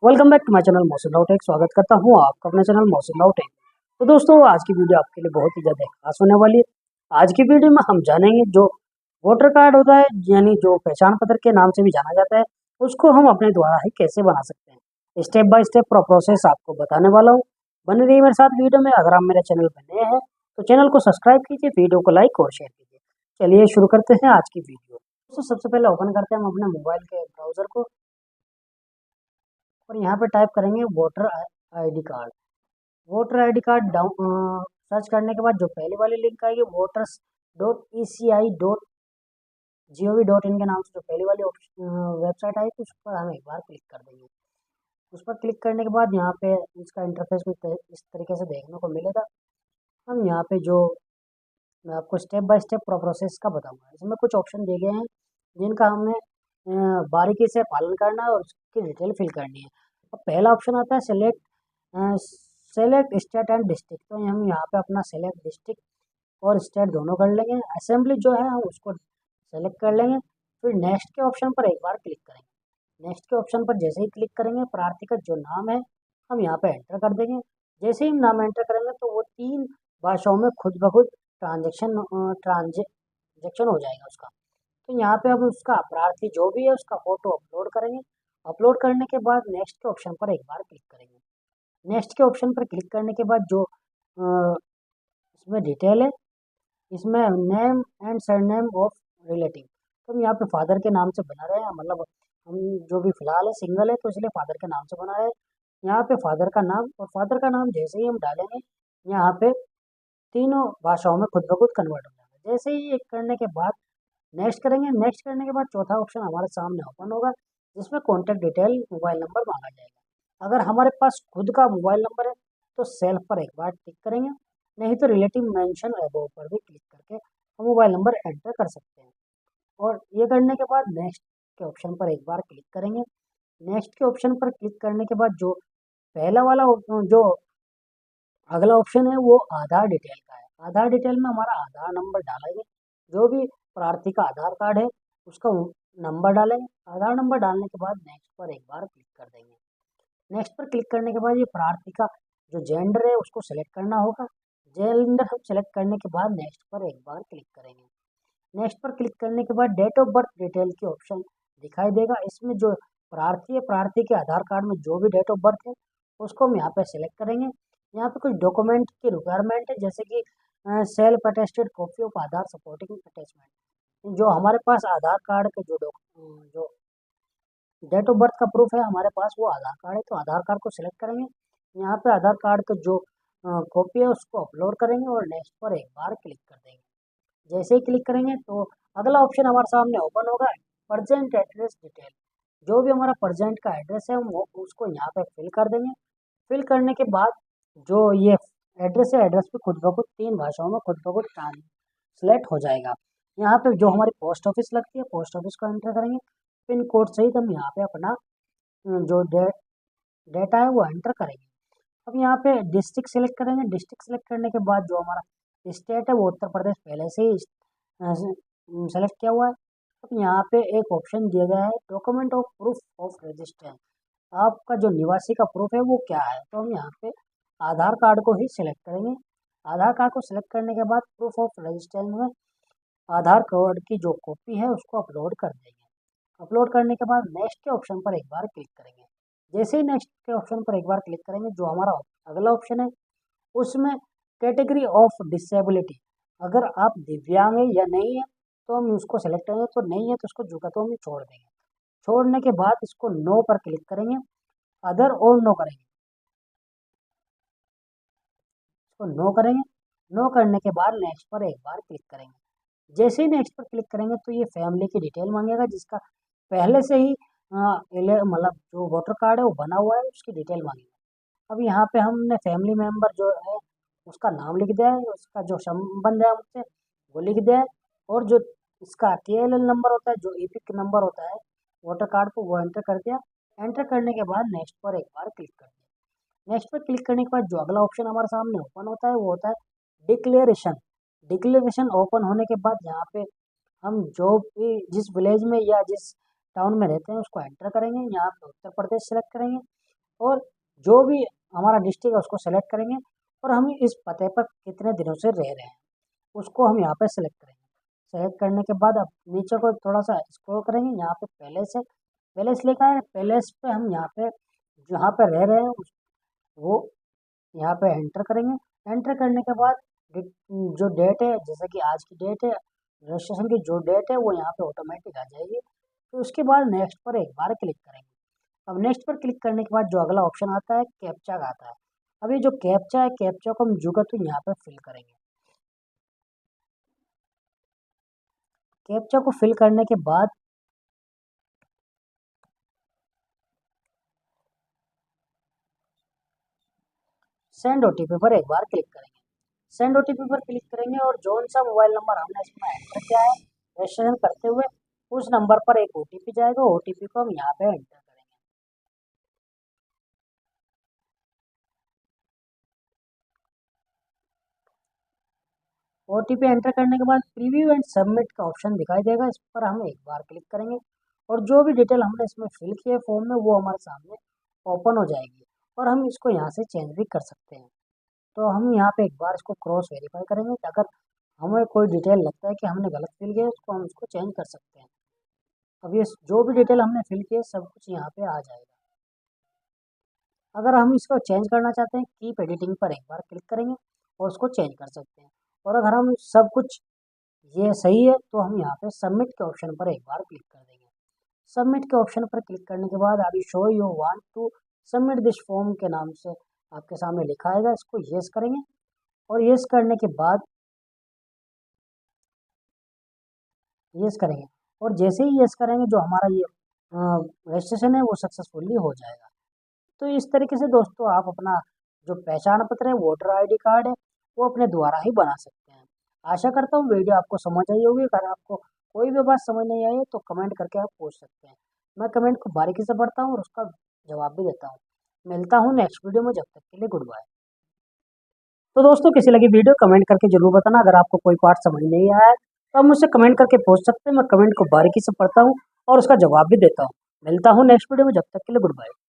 Welcome back to my channel Mohsin राउटेक। स्वागत करता हूं आपका अपने चैनल मोहसिन राउटेक। तो दोस्तों, आज की वीडियो आपके लिए बहुत ही ज़्यादा खास होने वाली है। आज की वीडियो में हम जानेंगे जो वोटर कार्ड होता है, यानी जो पहचान पत्र के नाम से भी जाना जाता है, उसको हम अपने द्वारा ही कैसे बना सकते हैं। स्टेप बाय स्टेप प्रोसेस आपको बताने वाला हूँ। बने रहिए मेरे साथ वीडियो में। अगर आप मेरे चैनल पर नए हैं तो चैनल को सब्सक्राइब कीजिए, वीडियो को लाइक और शेयर कीजिए। चलिए शुरू करते हैं आज की वीडियो। तो सबसे पहले ओपन करते हैं हम अपने मोबाइल के ब्राउज़र को और यहाँ पे टाइप करेंगे voter ID card. Voter ID card down search करने के बाद जो पहले वाली लिंक आएगी voters.eci.gov.in के नाम से जो पहली वाली वेबसाइट आएगी, उस पर हम एक बार क्लिक कर देंगे। उस पर क्लिक करने के बाद यहाँ पे इसका इंटरफेस कुछ इस तरीके से देखने को मिलेगा। हम यहाँ पे जो मैं आपको स्टेप बाय स्टेप प्रोसेस का बताऊंगा, इसमें कुछ ऑप्शन दिए गए हैं जिनका हमें बारीकी से पालन करना है और उसकी डिटेल फिल करनी है। अब पहला ऑप्शन आता है सेलेक्ट स्टेट एंड डिस्ट्रिक्ट। तो हम यहाँ पे अपना सेलेक्ट डिस्ट्रिक्ट और स्टेट दोनों कर लेंगे। असेंबली जो है हम उसको सेलेक्ट कर लेंगे। फिर नेक्स्ट के ऑप्शन पर एक बार क्लिक करेंगे। नेक्स्ट के ऑप्शन पर जैसे ही क्लिक करेंगे, प्रार्थी का जो नाम है हम यहाँ पे एंटर कर देंगे। जैसे ही हम नाम एंटर करेंगे तो वो 3 भाषाओं में खुद ब खुद ट्रांजेक्शन हो जाएगा उसका। तो यहाँ पे अब उसका प्रार्थी जो भी है उसका फोटो अपलोड करेंगे। अपलोड करने के बाद नेक्स्ट के ऑप्शन पर एक बार क्लिक करेंगे। नेक्स्ट के ऑप्शन पर क्लिक करने के बाद जो इसमें डिटेल है, इसमें name and surname of relative. तो हम यहाँ पे फादर के नाम से बना रहे हैं, मतलब हम जो भी फिलहाल है सिंगल है तो इसलिए फादर के नाम से बना रहे हैं। यहाँ पे फादर का नाम, और फादर का नाम जैसे ही हम डालेंगे यहाँ पे तीनों भाषाओं में खुद ब खुद कन्वर्ट हो जाएगा। जैसे ही ये करने के बाद नेक्स्ट करेंगे। नेक्स्ट करने के बाद चौथा ऑप्शन हमारे सामने ओपन होगा जिसमें कॉन्टैक्ट डिटेल मोबाइल नंबर मांगा जाएगा। अगर हमारे पास खुद का मोबाइल नंबर है तो सेल्फ पर एक बार क्लिक करेंगे, नहीं तो रिलेटिव मेंशन अबव पर भी क्लिक करके हम मोबाइल नंबर एंटर कर सकते हैं। और ये करने के बाद नेक्स्ट के ऑप्शन पर एक बार क्लिक करेंगे। नेक्स्ट के ऑप्शन पर क्लिक करने के बाद जो पहला वाला जो अगला ऑप्शन है वो आधार डिटेल का है। आधार डिटेल में हमारा आधार नंबर डालेंगे, जो भी प्रार्थी का आधार कार्ड है उसका नंबर डालेंगे। आधार नंबर डालने के बाद नेक्स्ट पर एक बार क्लिक कर देंगे। नेक्स्ट पर क्लिक करने के बाद ये प्रार्थी का जो जेंडर है उसको सेलेक्ट करना होगा। जेंडर हम सेलेक्ट करने के बाद नेक्स्ट पर एक बार क्लिक करेंगे। नेक्स्ट पर क्लिक करने के बाद डेट ऑफ बर्थ डिटेल की ऑप्शन दिखाई देगा। इसमें जो प्रार्थी है, प्रार्थी के आधार कार्ड में जो भी डेट ऑफ बर्थ है उसको हम यहाँ पे सेलेक्ट करेंगे। यहाँ पे कुछ डॉक्यूमेंट की रिक्वायरमेंट है, जैसे कि self attested copy of Aadhaar supporting attachment. जो हमारे पास आधार कार्ड के जो डेट ऑफ बर्थ का प्रूफ है हमारे पास, वो आधार कार्ड है। तो आधार कार्ड को सिलेक्ट करेंगे। यहाँ पे आधार कार्ड का जो कॉपी है उसको अपलोड करेंगे और नेक्स्ट पर एक बार क्लिक कर देंगे। जैसे ही क्लिक करेंगे तो अगला ऑप्शन हमारे सामने ओपन होगा, प्रजेंट एड्रेस डिटेल। जो भी हमारा प्रजेंट का एड्रेस है हम उसको यहाँ पे फिल कर देंगे। फिल करने के बाद जो ये एड्रेस है, एड्रेस पे खुद ब खुद 3 भाषाओं में खुद ब खुद ट्रांसलेट हो जाएगा। यहाँ पे जो हमारी पोस्ट ऑफिस लगती है, पोस्ट ऑफिस को एंटर करेंगे। पिन कोड सहित हम यहाँ पे अपना जो डेटा है वो एंटर करेंगे। अब यहाँ पे डिस्ट्रिक्ट सेलेक्ट करेंगे। डिस्ट्रिक्ट सेलेक्ट करने के बाद जो हमारा स्टेट है वो उत्तर प्रदेश पहले से ही सेलेक्ट किया हुआ है। अब यहाँ पे एक ऑप्शन दिया गया है document of proof of resistance. आपका जो निवासी का प्रूफ है वो क्या है, तो हम यहाँ पे आधार कार्ड को ही सिलेक्ट करेंगे। आधार कार्ड को सिलेक्ट करने के बाद प्रूफ ऑफ रेजिस्टेंस में आधार कार्ड की जो कॉपी है उसको अपलोड कर देंगे। अपलोड करने के बाद नेक्स्ट के ऑप्शन पर एक बार क्लिक करेंगे। जैसे ही नेक्स्ट के ऑप्शन पर एक बार क्लिक करेंगे, जो हमारा अगला ऑप्शन है उसमें कैटेगरी ऑफ डिसेबिलिटी, अगर आप दिव्यांग है या नहीं है तो हम उसको सेलेक्ट करेंगे। तो नहीं है तो उसको जो का तो हम छोड़ देंगे। छोड़ने के बाद इसको नो पर क्लिक करेंगे, अदर और नो करेंगे। इसको नो करेंगे। नो करने के बाद नेक्स्ट पर एक बार क्लिक करेंगे। जैसे ही नेक्स्ट पर क्लिक करेंगे तो ये फैमिली की डिटेल मांगेगा, जिसका पहले से ही मतलब जो वोटर कार्ड है वो बना हुआ है उसकी डिटेल मांगेगा। अब यहाँ पे हमने फैमिली मेंबर जो है उसका नाम लिख दिया है, उसका जो संबंध है हमसे वो लिख दिया है, और जो इसका TLL नंबर होता है, जो EPIC नंबर होता है वोटर कार्ड को, वो एंटर कर दिया। एंटर करने के बाद नेक्स्ट पर एक बार क्लिक कर दिया। नेक्स्ट पर क्लिक करने के बाद जो अगला ऑप्शन हमारे सामने ओपन होता है वो होता है डिक्लेरेशन। डिक्लेरेशन ओपन होने के बाद यहाँ पे हम जो भी जिस विलेज में या जिस टाउन में रहते हैं उसको एंटर करेंगे। यहाँ पे उत्तर प्रदेश सेलेक्ट करेंगे। और जो भी हमारा डिस्ट्रिक्ट है उसको सेलेक्ट करेंगे और हम इस पते पर कितने दिनों से रह रहे हैं उसको हम यहाँ पे सेलेक्ट करेंगे। सेलेक्ट करने के बाद अब नीचे को थोड़ा सा स्क्रॉल करेंगे, यहाँ पे पैलेस है, पैलेस लिखा है, पैलेस पे हम यहाँ पे जहाँ पे रह रहे हैं वो यहाँ पे एंटर करेंगे। एंटर करने के बाद जो डेट है जैसे कि आज की डेट है, रजिस्ट्रेशन की जो डेट है वो यहाँ पे ऑटोमेटिक आ जाएगी। तो उसके बाद नेक्स्ट पर एक बार क्लिक करेंगे। अब नेक्स्ट पर क्लिक करने के बाद जो अगला ऑप्शन आता है कैप्चा का आता है। अब ये जो कैप्चा है कैप्चा को हम जुगा तो यहाँ पे फिल करेंगे। कैप्चा को फिल करने के बाद सेंड ओटीपी पर एक बार क्लिक करेंगे। सेंड ओटीपी पर क्लिक करेंगे और जोन सा मोबाइल नंबर हमने इसमें एंटर किया है रजिस्ट्रेशन करते हुए उस नंबर पर एक ओटीपी जाएगा, ओटीपी को हम यहाँ पे एंटर करेंगे। ओटीपी एंटर करने के बाद प्रीव्यू एंड सबमिट का ऑप्शन दिखाई देगा, इस पर हम एक बार क्लिक करेंगे और जो भी डिटेल हमने इसमें फिल किए फॉर्म में वो हमारे सामने ओपन हो जाएगी और हम इसको यहाँ से चेंज भी कर सकते हैं। तो हम यहाँ पे एक बार इसको क्रॉस वेरीफाई करेंगे कि अगर हमें कोई डिटेल लगता है कि हमने गलत फिल किया उसको हम इसको चेंज कर सकते हैं। अब ये जो भी डिटेल हमने फिल किया सब कुछ यहाँ पे आ जाएगा। अगर हम इसको चेंज करना चाहते हैं कीप एडिटिंग पर एक बार क्लिक करेंगे और उसको चेंज कर सकते हैं। और अगर हम सब कुछ ये सही है तो हम यहाँ पे सबमिट के ऑप्शन पर एक बार क्लिक कर देंगे। सबमिट के ऑप्शन पर क्लिक करने के बाद अभी show you want to submit this form के नाम से आपके सामने लिखा आएगा, इसको यस करेंगे और यस करने के बाद यस करेंगे और जैसे ही यस करेंगे जो हमारा ये रजिस्ट्रेशन है वो सक्सेसफुली हो जाएगा। तो इस तरीके से दोस्तों आप अपना जो पहचान पत्र है वोटर आईडी कार्ड है वो अपने द्वारा ही बना सकते हैं। आशा करता हूँ वीडियो आपको समझ आई होगी। अगर आपको कोई भी बात समझ नहीं आई है तो कमेंट करके आप पूछ सकते हैं, मैं कमेंट को बारीकी से पढ़ता हूँ और उसका जवाब भी देता हूँ। मिलता हूँ नेक्स्ट वीडियो में, जब तक के लिए गुड बाय। तो दोस्तों कैसी लगी वीडियो कमेंट करके जरूर बताना। अगर आपको कोई पार्ट समझ नहीं आया है तो आप मुझसे कमेंट करके पूछ सकते हैं, मैं कमेंट को बारीकी से पढ़ता हूँ और उसका जवाब भी देता हूँ। मिलता हूँ नेक्स्ट वीडियो में, जब तक के लिए गुड बाय।